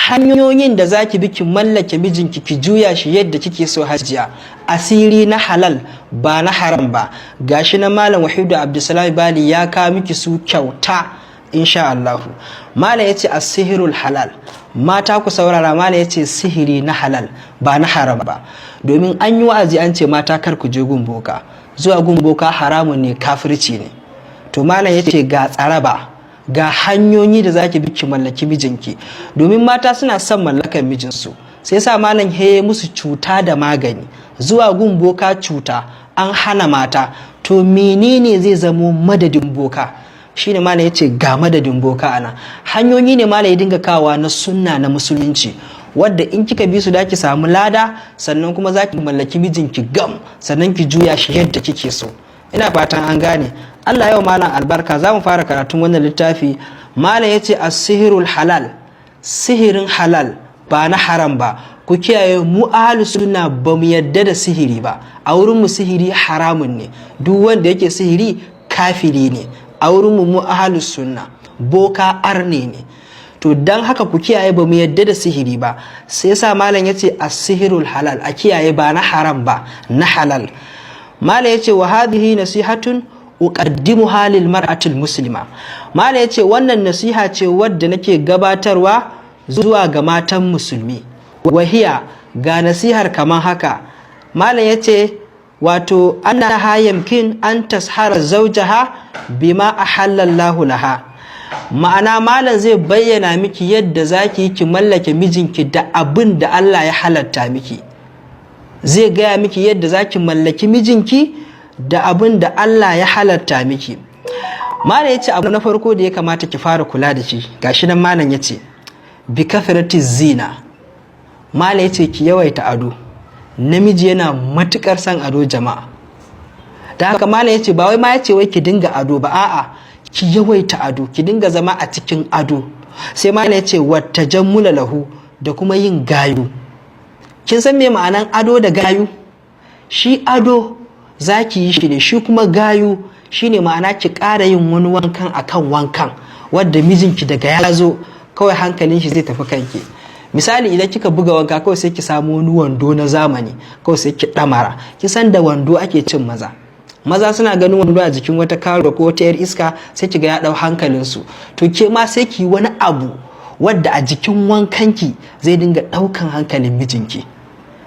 hanyoyin da zaki bi ki mallake mijinki ki juya shi yadda kike so hajiya, asiri na halal ba na haram ba, gashi na malam Wahidu Abdulsalam Bali ya kawo miki su kyauta insha Allah. Malam yace as-sihrul halal, mata ku saurara, malam yace sihiri na halal ba na haram ba, domin an yi wa'azi an ce mata kar ku je gun boka, zuwa gun boka haramun ne, kafirci ne. To malam yace ga tsaraba, ga hanyoyi da zaki bi ki mallaki mijinki, domin mata suna son mallakan mijinsu, sai sa malam heye musu cuta da magani, zuwa gun boka cuta an hana mata. To menene zai zamo madadin boka? Shine malam yace ga madadin boka ana hanyoyi ne malam ya dinga kawa na sunna na musulunci, wadda in kika bi su da ki samu lada, sannan kuma zaki mallaki mijinki gam, sannan ki juya shi yadda kike so. Ina fatan an gane. Allah yau malam albarka, za mu fara karatun wannan littafi. Malam yace as-sihrul halal, sihirin halal ba na haram ba. Ku kiyaye, mu ahlus sunna ba mu yadda da sihiri ba, a wurin mu sihiri haramun ne, duk wanda yake sihiri kafiri ne a wurin mu ahlus sunna, boka arne ne. To dan haka ku kiyaye, ba mu yadda da sihiri ba. Sai yasa malam yace as-sihrul halal, a kiyaye ba na haram ba, na halal. Malam yace wa hadhihi nasihatun uqaddimuha lil mar'atil muslima. Malam yace wannan nasiha ce wadda nake gabatarwa zuwa ga matan musulmi. Wahiya, ga nasihar kaman haka. Malam yace wato annaha yamkin an tashara zawjaha bima ahallallahu laha. Ma'ana malam zai bayyana miki yadda zaki yi ki mallake mijinki da abin da Allah ya halatta miki. Zai gaya miki yadda zaki mallaki mijinki da abin da Allah ya halatta miki. Malam yace abu na farko da ya kamata ki fara kula da shi, gashi nan malam yace bi kathrati zina. Malam yace ki yawaita ado, namiji yana matukar son ado jama'a. Da haka malam yace ba wai ma yace wai ki dinga ado ba, a'a ki yawaita ado, ki dinga zama a cikin ado. Sai malam yace wattajammula lahu, da kuma yin gayu. Kin san me ma'anan ado da gayu? Shi ado zaki yi shi ne, shi kuma gayu shine ma'ana ki ƙara yin wani wankan akan wankan, wadda mijinki daga ya zo kawai hankalin shi zai tafi kanki. Misali idan kika buga wanka kawai sai ki samu wani wando na zamani, kawai sai ki ɗamara. Ki san da wando ake cin maza. Maza suna ganin wando a jikin wata karo ko wata yar iska, sai ki ga ya ɗau hankalinsu. To ke ma sai ki wani abu wadda a jikin wankanki zai dinga ɗaukan hankalin mijinki.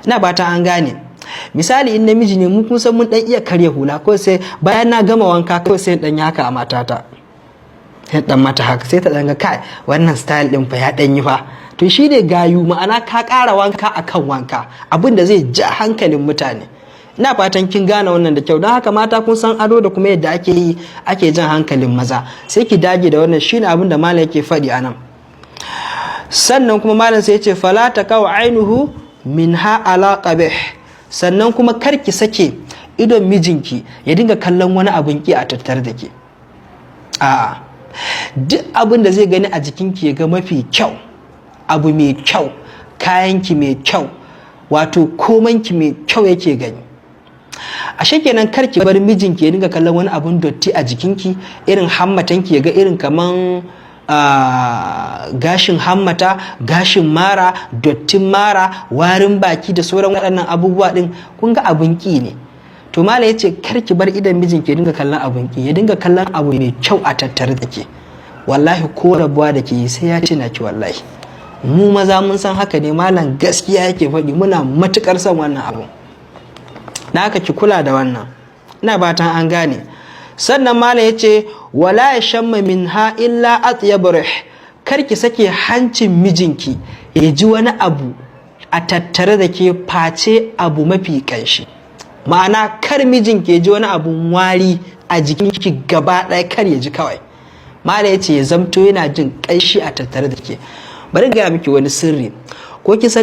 Ina bata an gane. Misali in namiji ne, mu kun san mun dan iya karya hula, ko sai bayan na gama wanka kawai sai dan haka a matata, sai dan mata haka, sai ta dan ga kai wannan style din fa ya dan yi fa. To shi ne gayu, ma'ana ka ƙara wanka akan wanka, abin da zai ja hankalin mutane. Ina fatan kin gane wannan da kyau. Don haka mata kun san ado da kuma yadda ake yi ake jan hankalin maza, sai ki dage da wannan. Shine abin da malam yake faɗi anan. Sannan kuma malam sai ya ce fala taqau ainuhu minha ala qabih. Sannan kuma kar ki sake idon mijinki ya dinga kallon wani abin ki a tattare da ke. A'a, duk abin da zai gani a jikinki ya ga mafi kyau, abu mai kyau, kayanki mai kyau, wato komanki mai kyau yake gani. Ashe kenan kar ki bar mijinki ya dinga kallon wani abun dotti a jikinki, irin hammatanki ya ga irin kaman gashin hammata, gashin mara, dottin mara, warin baki da sauran waɗannan abubuwa ɗin, kun ga abun ƙi ne. To malam yace kar ki bar idan mijinki ya dinga kallon abun ƙi, ya dinga kallon abu mai kyau a tattare da ke. Wallahi ko rabuwa da ke sai ya tuna ki wallahi. Mu maza mun san haka ne, malam gaskiya yake faɗi, muna matukar son wannan abu. Na haka ki kula da wannan. Ina fatan an gane. Sannan malam yace wala yashamma minha illa atyab rih. Kar ki sake hancin mijinki ya ji wani abu a tattare da ke face abu mafi kanshi. Ma'ana kar mijinki ya ji wani abu wari a jikinki gaba ɗaya, kar ya ji kawai. Malam yace ya zamto yana jin kanshi a tattare da ke. Bari ga miki wani sirri, ko ki san